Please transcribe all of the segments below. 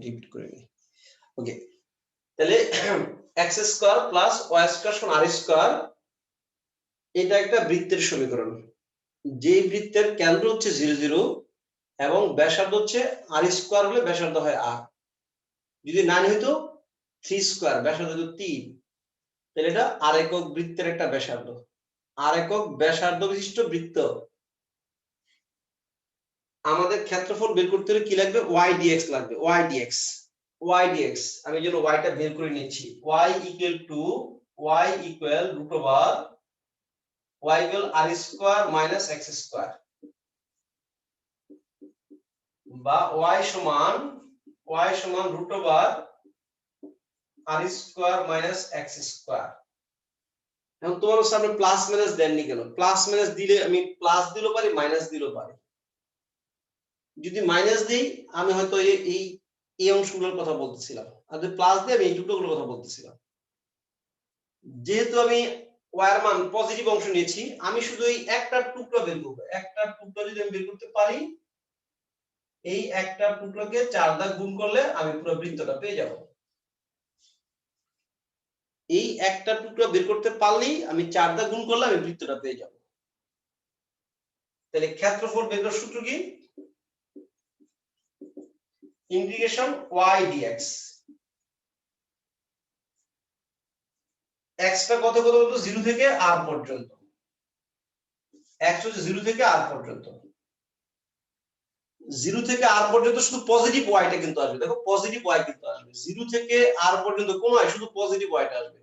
Repeat করে নিই। ওকে, তাহলে x square plus y square সমান r স্কয়ার, এটা একটা বৃত্তের সমীকরণ। যে বৃত্তের কেন্দ্র হচ্ছে 0 0 এবং ব্যাসার্ধ হচ্ছে r স্কয়ার, হলে ব্যাসার্ধ হয় r। যদি 9 হইতো 3 স্কয়ার, ব্যাসার্ধ হতো 3, তাহলে এটা r একক বৃত্তের একটা ব্যাসার্ধ। r একক ব্যাসার্ধ বিশিষ্ট বৃত্ত। আমাদের ক্ষেত্রফল বের করতে হলে কি লাগবে? y dx লাগবে, y dx। y dx আমি যেন y টা বের করে নিচ্ছি। y equal root over y equal r square minus x square, বা y সমান root over r square minus x square। এখন তোমার সামনে প্লাস মাইনাস দেননি কেন? প্লাস মাইনাস দিলে আমি প্লাস দিলেও পারি, মাইনাস দিলেও পারি। যদি মাইনাস দিই আমি হয়তো এই অংশগুলোর কথা বলতেছিলাম, আর যদি প্লাস দিই আমি এই দুটোগুলোর কথা বলতেছিলাম। যেহেতু আমি y এর মান পজিটিভ অংশ নিয়েছি, আমি শুধু এই একটা টুকরো বের করব। একটা টুকরো যদি আমি বের করতে পারি, এই একটা টুকরোকে 4 দ্বারা গুণ করলে আমি পুরো বৃত্তটা পেয়ে যাব। এই একটা টুকরো বের করতে পারলেই আমি 4 দ্বারা গুণ করলে আমি বৃত্তটা পেয়ে যাব। তাহলে ক্ষেত্রফল বের করার সূত্র কি? Integration y dx। x টা কত বলতো? 0 থেকে r পর্যন্ত। x হচ্ছে 0 থেকে r পর্যন্ত। 0 থেকে r পর্যন্ত শুধু পজিটিভ y টা কিন্তু আসবে। দেখো পজিটিভ y কিন্তু আসবে। 0 থেকে r পর্যন্ত কোন y? শুধু পজিটিভ y টা আসবে।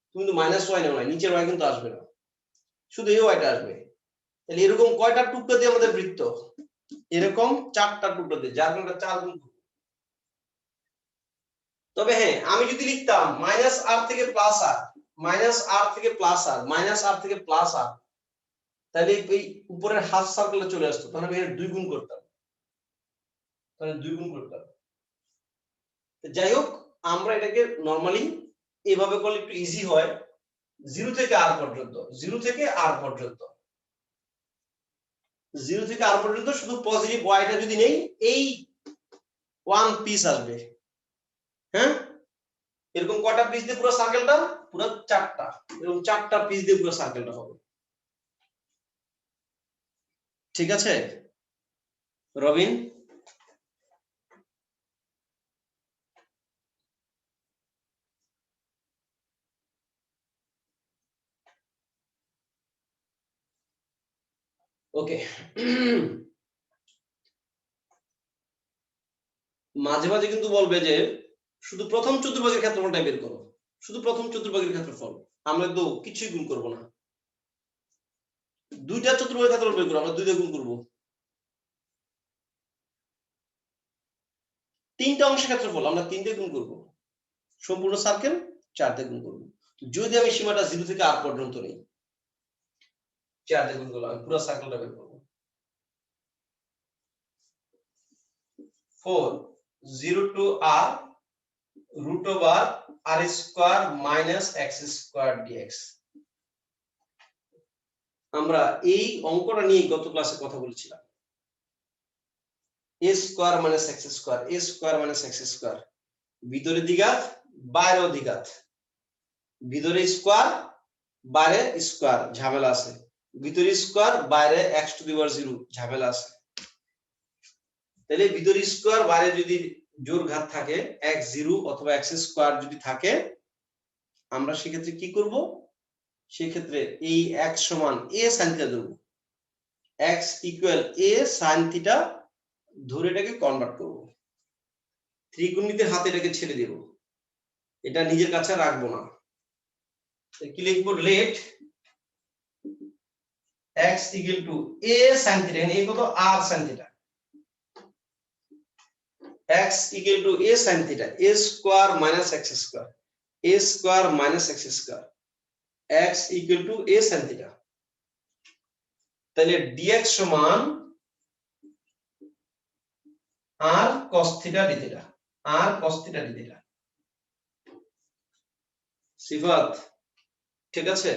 তুমি কিন্তু মাইনাস y নাও না, নিচের y কিন্তু আসবে না, শুধু এই y টা আসবে। তাহলে এরকম কয়টা টুকরো দিয়ে আমাদের বৃত্ত? এরকম 4টা টুকরো দিয়ে, যার কারণে 4 গুণ। তবে হ্যাঁ, আমি যদি লিখতাম মাইনাস r থেকে প্লাস r, মাইনাস r থেকে প্লাস r, মাইনাস r থেকে প্লাস r, তাহলে এই উপরের হাফ সার্কেলে চলে আসতো। তাহলে আমি এর 2 গুণ করতাম, যাই হোক, আমরা এটাকে নরমালি এভাবে করলে একটু ইজি হয়। 0 থেকে r পর্যন্ত, 0 থেকে r পর্যন্ত, 0 থেকে r পর্যন্ত শুধু পজিটিভ y টা যদি নেই, এই ওয়ান পিস আসবে। হ্যাঁ, এরকম কয়টা পিস দিয়ে পুরো সার্কেলটা? পুরো 4টা। এরকম 4টা পিস দিয়ে পুরো সার্কেলটা হবে। ঠিক আছে রবিন? ওকে। মাঝে মাঝে কিন্তু বলবে যে শুধু প্রথম চতুর্ভাগের ক্ষেত্রফলটা বের করো, শুধু প্রথম চতুর্ভাগের ক্ষেত্রফল। আমরা তো কিছুই গুণ করব না, দুইটা চতুর্ভাগের ক্ষেত্রফল বের করো, আমরা 2 দিয়ে গুণ করব। তিনটা অংশের ক্ষেত্রফল আমরা 3 দিয়ে গুণ করব। সম্পূর্ণ সার্কেল 4 দিয়ে গুণ করব। যদি আমি সীমাটা 0 থেকে r পর্যন্ত নেই, 4 দিয়ে গুণ করলাম, আমি পুরো সার্কেলটা বের করব। 4 0 to r root over r square minus x square dx। আমরা এই অঙ্কটা নিয়ে গত ক্লাসে কথা বলেছিলাম। a square minus x square, a square minus x square, ভিতরে দ্বিঘাত বাইরে দ্বিঘাত, ভিতরে স্কয়ার বাইরে স্কয়ার, ঝামেলা আছে। ভিতরে স্কয়ার বাইরে x টু দি পাওয়ার 0, ঝামেলা আছে। তাহলে ভিতরে স্কয়ার বাইরে যদি জোড় ঘাত থাকে x0 অথবা x স্কয়ার যদি থাকে, আমরা সেক্ষেত্রে কি করব? সেক্ষেত্রে এই x সমান a sin থিটা দেব। x equal a sin theta ধরে এটাকে কনভার্ট করব। ত্রিকোণমিতির হাতে এটাকে ছেড়ে দেব, এটা নিজের কাছে রাখবো না। কি লিখব? Let x equal to a sin theta, এই কত? r sin theta। x equal to a sin theta, a square minus x square, a square minus x square, x equal to a sin theta। তাহলে dx সমান r cos theta d theta, r cos theta d theta। সিফাত ঠিক আছে?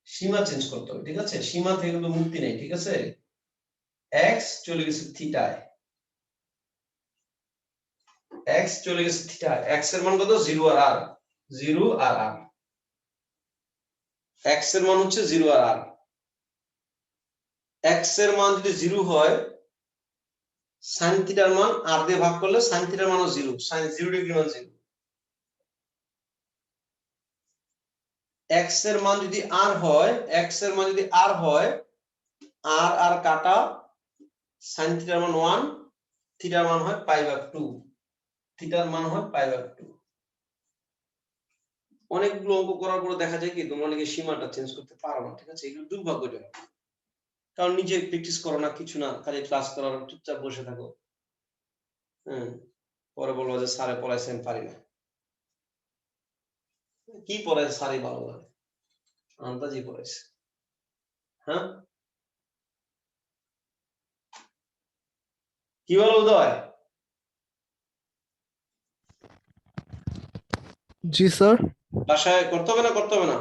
সীমা change করতে হবে, ঠিক আছে? সীমা থেকে কিন্তু মুক্তি নেই, ঠিক আছে? x চলে গেছে থিটায়, x চলে গেছে থিটায়, x এর মান কত? 0 আর r, 0 আর r, x এর মান হচ্ছে 0 আর r। x এর মান যদি 0 হয়, sin থিটার মান r দিয়ে ভাগ করলে sin থিটার মানও 0, sin 0 ডিগ্রি মান 0। x এর মান যদি r হয়, x এর মান যদি r হয়, r আর কাটা, sin থিটার মান 1, থিটার মান হয় π/2, থিটার মান হয় π/2। অনেকগুলো অঙ্ক করার পরে দেখা যায় কি তোমরা অনেকে সীমাটা চেঞ্জ করতে পারো না, ঠিক আছে? এগুলো দুর্ভাগ্যজনক, কারণ নিজে প্র্যাকটিস করো না, কিছু না, খালি ক্লাস করার চুপচাপ বসে থাকো। পরে বলবো যে স্যারে পড়াইছে আমি পারি না। কি পড়ায় স্যারই ভালো লাগে, আন্দাজি পড়াইছে। হ্যাঁ, কি বলো উদয়? জি স্যার। বাসায় করতে হবে না, করতে হবে না?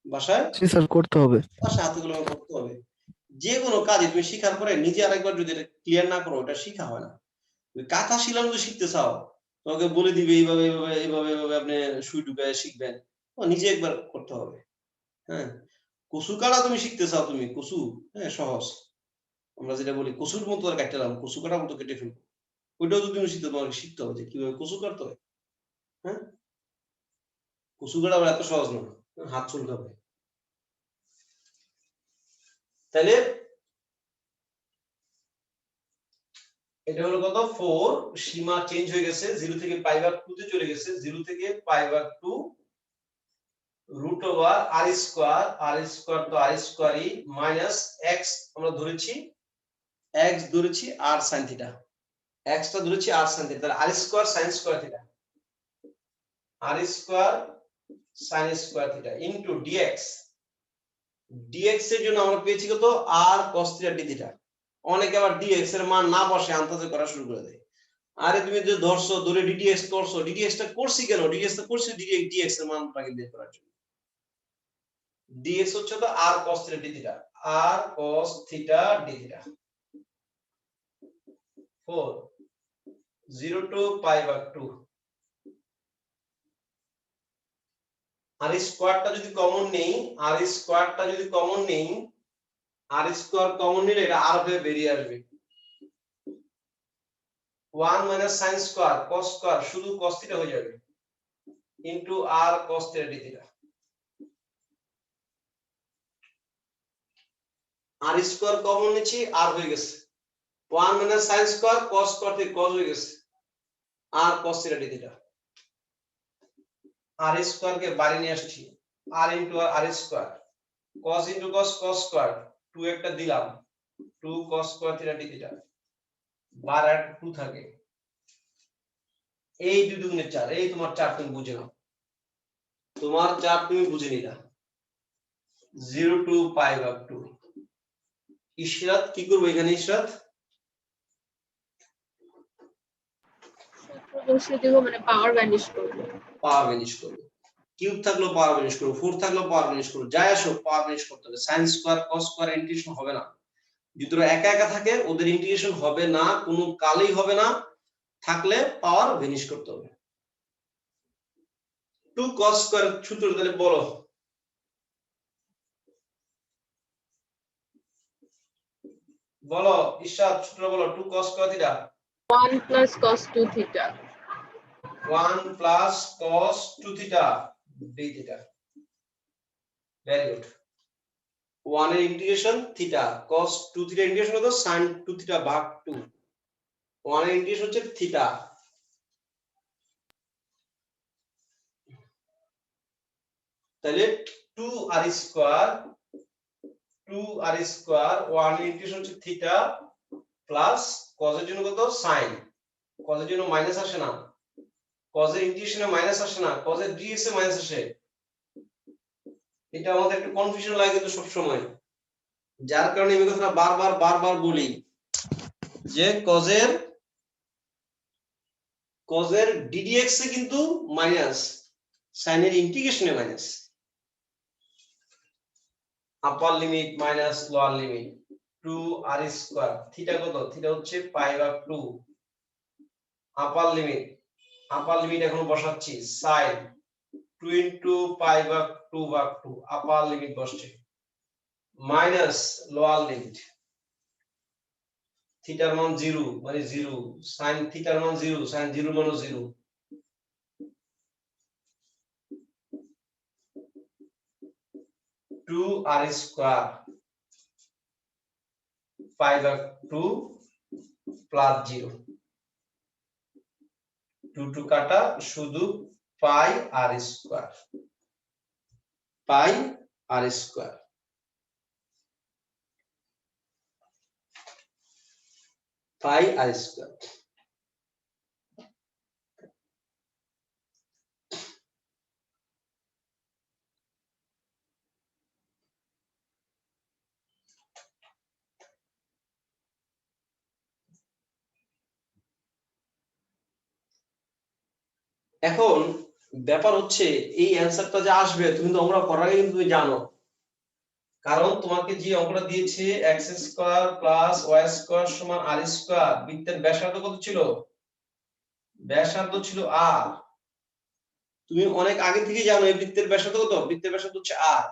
বাসায় জি স্যার, করতে হবে। বাসায় হাতে কলমে করতে হবে। যে কোনো কাজে তুমি শিখার পরে নিজে আরেকবার যদি ক্লিয়ার না করো, ওটা শিখা হয় না। তুমি কাঁথা শিলাম যদি শিখতে চাও, তোমাকে বলে দিবে এইভাবে এইভাবে এইভাবে এইভাবে আপনি সুই ঢুকায় শিখবেন, নিজে একবার করতে হবে। হ্যাঁ, কচু কাটা তুমি শিখতে চাও, তুমি কচু, হ্যাঁ সহজ, আমরা যেটা বলি কচুর মতো আর কাটতে লাম, কচু কাটার মতো কেটে ফেলবো, ওইটাও যদি তুমি শিখতে, তোমাকে শিখতে হবে যে কিভাবে কচু কাটতে হয়। হ্যাঁ, কচু কাটা এত সহজ না, হাত চুলকাবে। তাহলে এটা হলো কত? 4। সীমা চেঞ্জ হয়ে গেছে, 0 থেকে π/2 তে চলে গেছে, 0 থেকে π/2 রুট ওভার আর স্কয়ার, আর স্কয়ার তো আর স্কয়ারই মাইনাস x, আমরা ধরেছি x ধরেছি r sin থিটা, x টা ধরেছি r sin থিটা, তাহলে আর স্কয়ার sin স্কয়ার থিটা, আর square sin square theta into dx, dx এর জন্য আমরা পেয়েছি কত? r cos theta d theta. অনেকে আবার dx এর মান না বসে আন্দাজে করা শুরু করে দেয়। আরে তুমি যে ধরছো, ধরে ddx করছো, ddx টা করছি কেন? ddx টা করছি dx এর মানটাকে বের করার জন্য। dx হচ্ছে তো r cos theta d theta, r cos theta d theta. 4 0 to π/2, আর স্কয়ারটা যদি কমন নেই, আর স্কয়ারটা যদি কমন নেই, আর স্কয়ার কমন নিলে এটা r হয়ে বেরিয়ে আসবে। 1 minus sin square cos square শুধু cos থিটা হয়ে যাবে into r cos theta d theta. আর স্কয়ার কমন নিচ্ছি, r হয়ে গেছে 1 minus sin square cos square থেকে cos হয়ে গেছে, r cos theta d theta. আর স্কয়ার কে বাইরে নিয়ে আসছি, r into r square, cos into cos cos square, 2 একটা দিলাম, 2 cos square theta d theta, বার আর 2 থাকে, এই 2 দুগুণে 4, এই তোমার 4 তুমি বুঝে নাও, তোমার 4 তুমি বুঝে নিলা। 0 to π/2। ইশরাত কি করবে এখানে? ইশরাত সূত্র বসিয়ে দেব, মানে পাওয়ার ভ্যানিশ করব। পাওয়ার ভ্যানিশ করবে, কিউব থাকলো পাওয়ার ভ্যানিশ করবে, 4 থাকলো পাওয়ার ভ্যানিশ করবে, যাই আসো পাওয়ার ভ্যানিশ করতে হবে। sin square cos square integration হবে না, যদি তোরা একা একা থাকে ওদের ইন্টিগ্রেশন হবে না, কোনো কালেই হবে না, থাকলে পাওয়ার ভ্যানিশ করতে হবে। 2 cos স্কয়ার সূত্র তাহলে বলো, বলো ইশরাত সূত্র বলো। 2 cos square theta 1 plus cos 2 theta, 1 plus cos 2 theta d theta। Very good. 1 এর integration theta, cos 2 theta integration কত? sin 2 থিটা ভাগ 2। 1 এর ইন্টিগ্রেশন হচ্ছে থিটা, তাহলে 2 r স্কয়ার, 2 r স্কয়ার, 1 এর ইন্টিগ্রেশন হচ্ছে থিটা প্লাস cos এর জন্য কত? sin, cos এর জন্য মাইনাস আসে না, cos এর ইন্টিগ্রেশনে মাইনাস আসে না, cos এর dx এ মাইনাস আসে। এটা আমাদের একটা কনফিউশন লাগে কিন্তু সব সময়, যার কারণে আমি কথাটা বারবার বারবার বলি যে cos এর ddx এ কিন্তু মাইনাস, sin এর ইন্টিগ্রেশনে minus. Upper limit minus lower limit 2r square theta কত থিটা হচ্ছে পাই ভাগ 2 আপার লিমিট এখন বসাচ্ছি sin 2 ইনটু পাই ভাগ 2 ভাগ 2 আপার লিমিট বসছে মাইনাস লোয়ার লিমিট থিটার মান 0 মানে 0 sin থিটার মান 0 sin 0 মানে 0 2r স্কয়ার পাই ভাগ 2 প্লাস 0 2 2 কাটা শুধু পাই আর স্কয়ার পাই আর স্কয়ার পাই আর স্কয়ার এখন ব্যাপার হচ্ছে এই অ্যানসারটা যে আসবে তুমি তো অঙ্কটা করার আগে কিন্তু তুমি জানো কারণ তোমাকে যে অঙ্কটা দিয়েছে x square plus y square সমান r স্কয়ার বৃত্তের ব্যাসার্ধ কত ছিল ব্যাসার্ধ ছিল r তুমি অনেক আগে থেকে জানো এই বৃত্তের ব্যাসার্ধ কত বৃত্তের ব্যাসার্ধ হচ্ছে r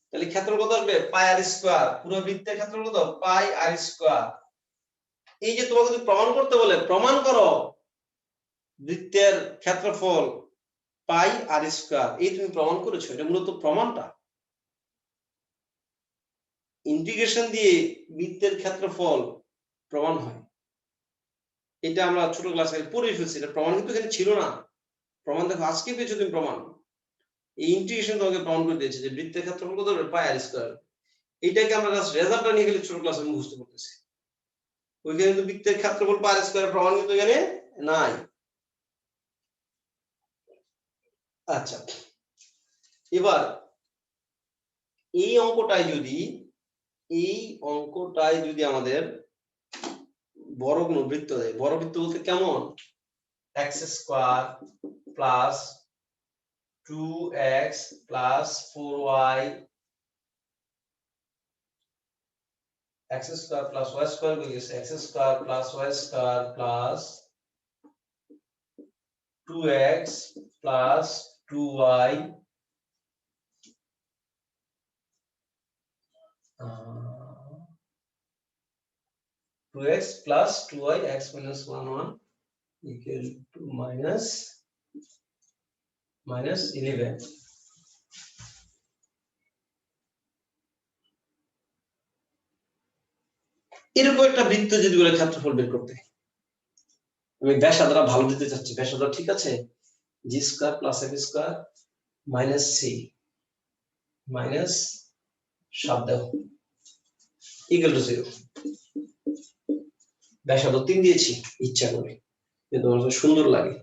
তাহলে ক্ষেত্রফল কত আসবে পাই r স্কয়ার পুরো বৃত্তের ক্ষেত্রফল কত পাই r স্কয়ার এই যে তোমাকে যদি প্রমাণ করতে বলে প্রমাণ করো বৃত্তের ক্ষেত্রফল পাই আর স্কয়ার এই তুমি প্রমাণ করেছো এটা মূলত প্রমাণটা ইন্টিগ্রেশন দিয়ে বৃত্তের ক্ষেত্রফল প্রমাণ হয় এটা আমরা ছোট ক্লাসে পড়ে ফেলছি এটা প্রমাণ কিন্তু এখানে ছিল না প্রমাণ দেখো আজকে পেয়েছো তুমি প্রমাণ এই ইন্টিগ্রেশন তোমাকে প্রমাণ করে দিয়েছে যে বৃত্তের ক্ষেত্রফল কত হবে পাই আর স্কয়ার এটাকে আমরা জাস্ট রেজাল্টটা নিয়ে গেলে ছোট ক্লাসে মুখস্থ করতেছি ওইখানে কিন্তু বৃত্তের ক্ষেত্রফল পাই আর স্কয়ার প্রমাণ কিন্তু এখানে নাই আচ্ছা এবার এই অঙ্কটাই যদি আমাদের বড় কোনো বৃত্ত দেয় বড় বৃত্ত বলতে কেমন x square plus 2x plus 4y x square plus y square হয়ে গেছে x square plus y square plus 2x plus 2y 2x plus 2y x minus 1 1 equal to minus 11 এরকম একটা বৃত্ত যদি বলে ক্ষেত্রফল বের করতে আমি ব্যাসার্ধটা ভালো দিতে চাচ্ছি ব্যাসার্ধ ঠিক আছে g square plus f square minus c minus 7 দাও ইকুয়াল টু 0 ব্যাসার্ধ 3 দিয়েছি ইচ্ছা করে কিন্তু আমার সুন্দর লাগে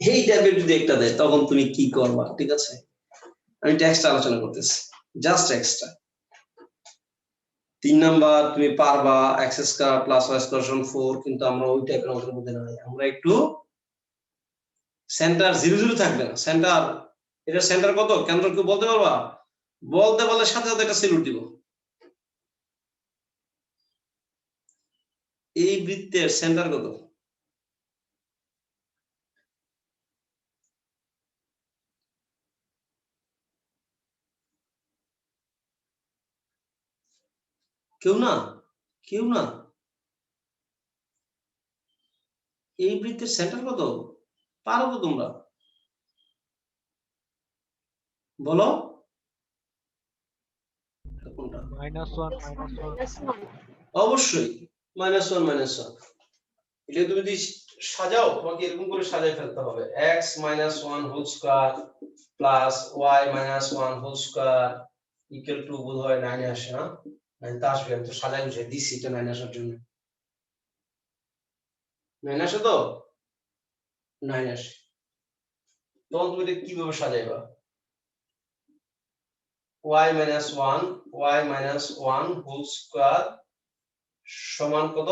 এই টাইপের যদি একটা দেয় তখন তুমি কি করবা ঠিক আছে আমি টেক্সট আলোচনা করতেছি জাস্ট টেক্সটটা 3 নাম্বার তুমি পারবা x square plus y square সমান 4 কিন্তু আমরা ওই টাইপের অঙ্কের মধ্যে নাই আমরা একটু সেন্টার 0 0 থাকবে না সেন্টার এটা সেন্টার কত কেন্দ্র কি বলতে পারবা বলতে বলে সাথে সাথে একটা সেলুট দিব এই বৃত্তের সেন্টার কত কেউ না এই বৃত্তের সেন্টার কত পারো তো তোমরা বলো কোনটা -1 অবশ্যই -1 এটা তুমি যদি সাজাও তোমাকে এরকম করে সাজায় ফেলতে হবে x - 1 whole square plus y - 1 whole square equal to বোধহয় 9 আসে না 9 তা আসবে আমি তো সাজাই বুঝে দিছি এটা 9 আসার জন্য 9 আসে তো 9 আসে তখন তুমি এটা কিভাবে সাজাইবা y - 1 হোল স্কয়ার সমান কত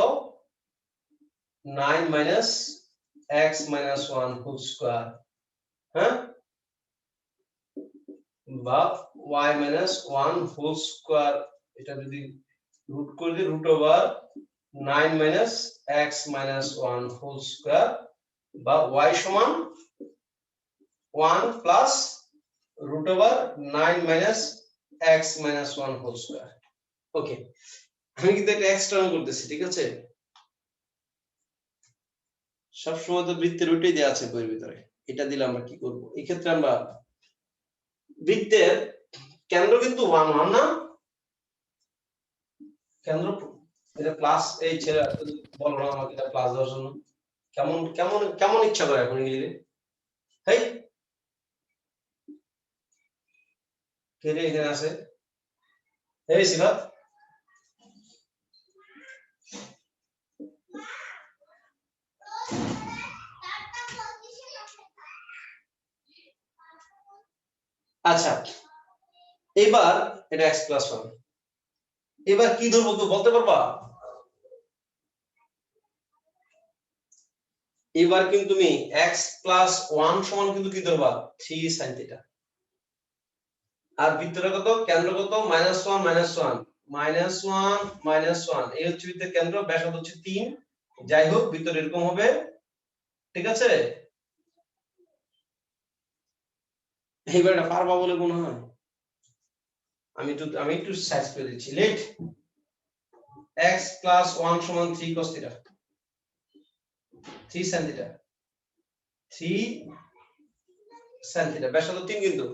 9 minus x minus 1 whole square হ্যাঁ বা y minus 1 whole square, এটা যদি রুট করে দিই root over 9 minus x minus 1 whole square বা y সমান 1 plus root over 9 minus x minus 1 whole square. ওকে, আমি কিন্তু একটা এক্সটার্ন করতেছি, ঠিক আছে? সব সময় তো বৃত্তের রুটই দেয়া আছে বইয়ের ভিতরে, এটা দিলে আমরা কি করব? এই ক্ষেত্রে আমরা বৃত্তের কেন্দ্র কিন্তু 1 1 না, কেন্দ্র এটা প্লাস, এই ছেলে বলো না আমাকে এটা প্লাস দেওয়ার জন্য, কেমন কেমন কেমন ইচ্ছা করে এখন ইংরেজি, হেই কে রে এখানে আছে, এই সিফাত, আচ্ছা এবার এটা x প্লাস 1, এবার কি ধরবো কেউ বলতে পারবা? এবার কিন্তু তুমি x প্লাস 1 সমান কিন্তু কি ধরবা 3 sin থিটা, আর বৃত্তটা কত, কেন্দ্র কত -1 -1 এই হচ্ছে বৃত্তের কেন্দ্র, ব্যাসার্ধ হচ্ছে 3, যাই হোক বৃত্ত এরকম হবে, ঠিক আছে? এইবার এটা পারবা বলে মনে হয়, আমি একটু সাইজ করে দিচ্ছি, লেট x প্লাস 1 সমান 3 cos theta, 3 sin theta, 3 sin theta, ব্যাসার্ধ 3 কিন্তু,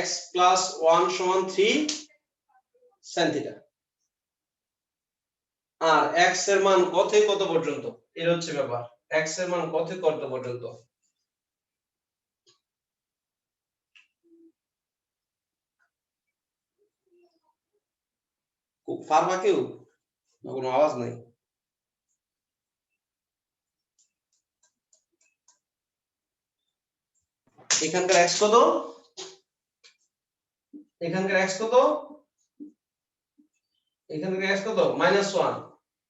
x প্লাস 1 সমান 3 sin থিটা, আর x এর মান কত থেকে কত পর্যন্ত, এর হচ্ছে ব্যাপার, x এর মান কত থেকে কত পর্যন্ত, খুব পারবা কেউ না? কোনো আওয়াজ নাই, এখানকার x কত, এখানকার x কত, এখানকার x কত -1,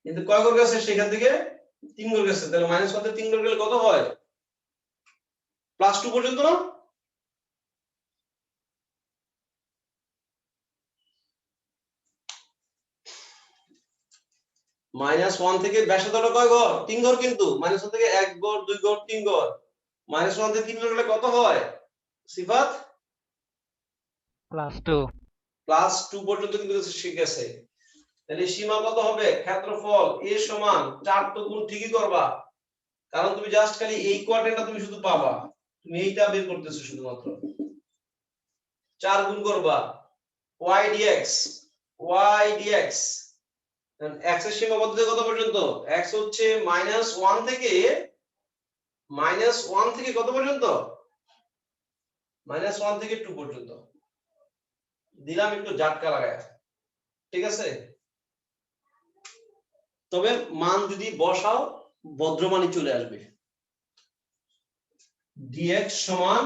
কিন্তু কয় ঘর গেছে সেখান থেকে 3 ঘর গেছে, তাহলে -1 থেকে 3 ঘর গেলে কত হয়, +2 পর্যন্ত না? -1 থেকে ব্যাসার্ধটা কয় ঘর, 3 ঘর, কিন্তু -1 থেকে 1 ঘর 2 ঘর 3 ঘর, -1 থেকে 3 ঘর গেলে কত হয় সিফাত? +2 +2 পর্যন্ত কিন্তু শিখেছে, তাহলে সীমা কত হবে, ক্ষেত্রফল a সমান 4 তো গুণ ঠিকই করবা, কারণ তুমি জাস্ট খালি এই কোয়াড্রেন্টটা তুমি শুধু পাবা, তুমি এইটা বের করতেছো শুধুমাত্র, 4 গুণ করবা y dx, y dx, x এর সীমা কত থেকে কত পর্যন্ত, x হচ্ছে -1 থেকে কত পর্যন্ত, -1 থেকে 2 পর্যন্ত, দিলাম একটু ঝাটকা লাগায়, ঠিক আছে? তবে মান যদি বসাও ভদ্রমানই চলে আসবে, dx সমান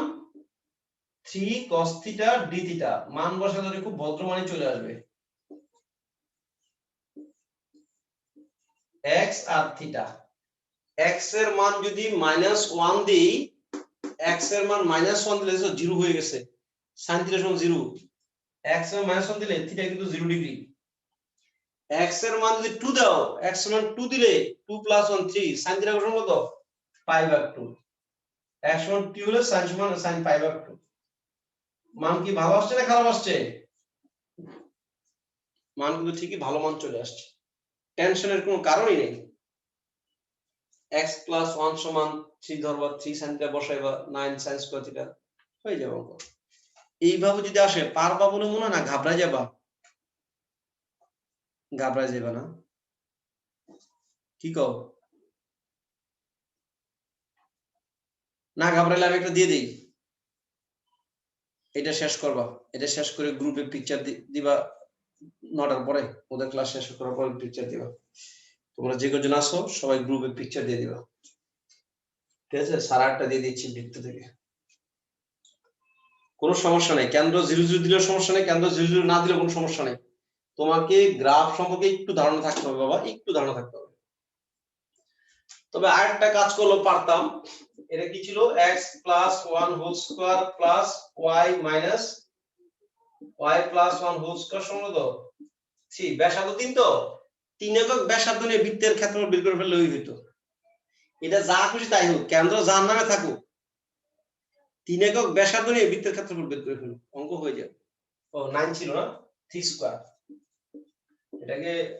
3 cos থিটা d থিটা, মান বসালে খুব ভদ্রমানই চলে আসবে, x আর থিটা, x এর মান যদি -1 দেই, x এর মান -1 দিলে 0 হয়ে গেছে, sin থিটা সমান 0, x এর মান -1 দিলে থিটা কিন্তু 0 ডিগ্রি, x এর মান যদি 2 দাও, x এর মান 2 দিলে 2 + 1 3, sin থিটা সমান কত π/2, x সমান 2 হলে sin সমান sin π/2, মান কি ভালো আসছে না খারাপ আসছে, মান কিন্তু ঠিকই ভালো মান চলে আসছে, টেনশনের কোনো কারণই নেই, x + 1 সমান 3 ধরবা, 3 sin থিটা বসাইবা, 9 sin স্কয়ার থিটা হয়ে যাবে অঙ্ক। এইভাবে যদি আসে পারবা বলে মনে হয় না, ঘাবড়ায় যাবা, ঘাবড়ায় যাবে না, কি কও? না ঘাবড়াইলে আমি একটা দিয়ে দেই, এটা শেষ করবা, এটা শেষ করে গ্রুপে পিকচার দিবা 9টার পরে, ওদের ক্লাস শেষ করার পরে পিকচার দিবা, তোমরা যে কজন আসো সবাই গ্রুপে পিকচার দিয়ে দিবা, ঠিক আছে? 8:30টা দিয়ে দিচ্ছি বৃত্ত থেকে, কোনো সমস্যা নেই, কেন্দ্র 0 0 দিলেও সমস্যা নেই, কেন্দ্র 0 0 না দিলেও কোনো সমস্যা নেই, তোমাকে গ্রাফ সম্পর্কে একটু ধারণা থাকতে হবে বাবা, একটু ধারণা থাকতে হবে। তবে আরেকটা কাজ করলেও পারতাম, এটা কি ছিল, x + 1 whole square plus y minus y plus 1 whole square সমান কত 3 ব্যাসার্ধ 3 তো 3 একক ব্যাসার্ধ নিয়ে বৃত্তের ক্ষেত্রফল বের করে ফেললেই হইতো এটা যা খুশি তাই হোক কেন্দ্র যার নামে থাকুক 3 একক ব্যাসার্ধ নিয়ে বৃত্তের ক্ষেত্রফল বের করে ফেলুন অঙ্ক হয়ে যাবে ও 9 ছিল না 3 স্কয়ার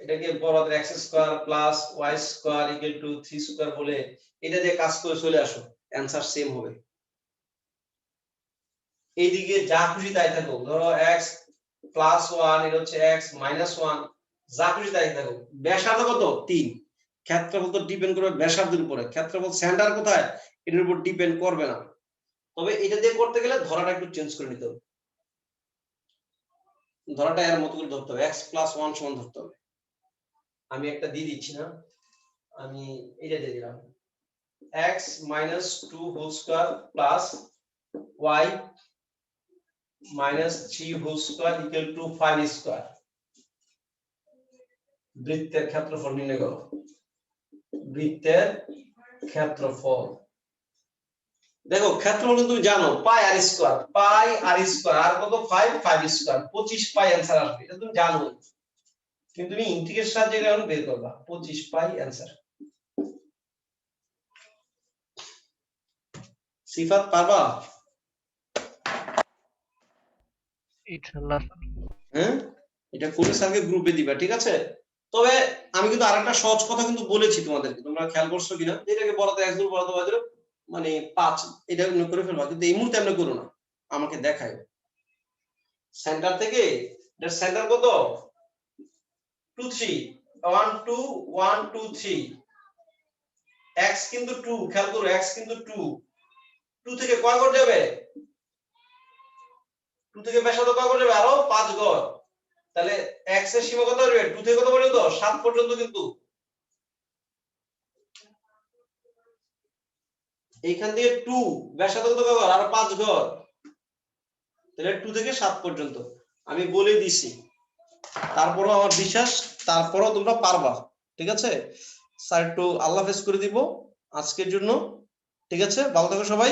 এটাকে বড় হাতের x square plus y square equal two 3 square বলে এটা দিয়ে কাজ করে চলে আসো অ্যানসার সেম হবে এইদিকে যা খুশি তাই থাকুক ধরো x প্লাস 1 এটা হচ্ছে x মাইনাস 1 যা খুশি তাই থাকুক ব্যাসার্ধ কত 3 ক্ষেত্রফল তো ডিপেন্ড করবে ব্যাসার্ধের উপরে ক্ষেত্রফল সেন্টার কোথায় এটার উপর ডিপেন্ড করবে না তবে এটা দিয়ে করতে গেলে ধরাটা একটু চেঞ্জ করে নিতে হবে ধরাটা এর মতো করে ধরতে হবে x প্লাস 1 সমান ধরতে হবে আমি একটা দিয়ে দিচ্ছি না আমি এটা দিয়ে দিলাম x minus 2 whole square plus y minus 3 whole square equal to 5 square বৃত্তের ক্ষেত্রফল নির্ণয় করো বৃত্তের ক্ষেত্রফল দেখো ক্ষেত্রফল তুমি জানো পাই আর স্কয়ার আর কত 5 স্কয়ার 25 পাই आंसर আসবে এটা তুমি জানো কিন্তু তুমি ইন্টিগ্রেশন সাহায্যে এখন বের করবা 25 পাই आंसर সিফাত পারবা ইনশাআল্লাহ হ্যাঁ এটা করে স্যারকে গ্রুপে দিবা ঠিক আছে তবে আমি কিন্তু আরেকটা সহজ কথা কিন্তু বলেছি তোমাদেরকে তোমরা খেয়াল করছো কিনা এটাকে বড়তে এক দূর বড়তে বাজে মানে 5 এটা অন্য করে ফেলবা কিন্তু এই মুহূর্তে আমরা করো না আমাকে দেখায় সেন্টার থেকে এর সেন্টার কত 2 3 1 2 1 2 3 x কিন্তু 2 খেয়াল করো x কিন্তু 2 2 থেকে কয় ঘর যাবে 2 থেকে ব্যাসার্ধ কয় ঘর যাবে আরো 5 ঘর তাহলে x এর সীমা কত হবে 2 থেকে কত পর্যন্ত 7 পর্যন্ত কিন্তু এইখান থেকে 2 ব্যাসার্ধ কত ঘর আর 5 ঘর তাহলে 2 থেকে 7 পর্যন্ত আমি বলে দিছি তারপরও আমার বিশ্বাস তারপরও তোমরা পারবা ঠিক আছে স্যার একটু আল্লাহ হাফেজ করে দিব আজকের জন্য ঠিক আছে ভালো থাকো সবাই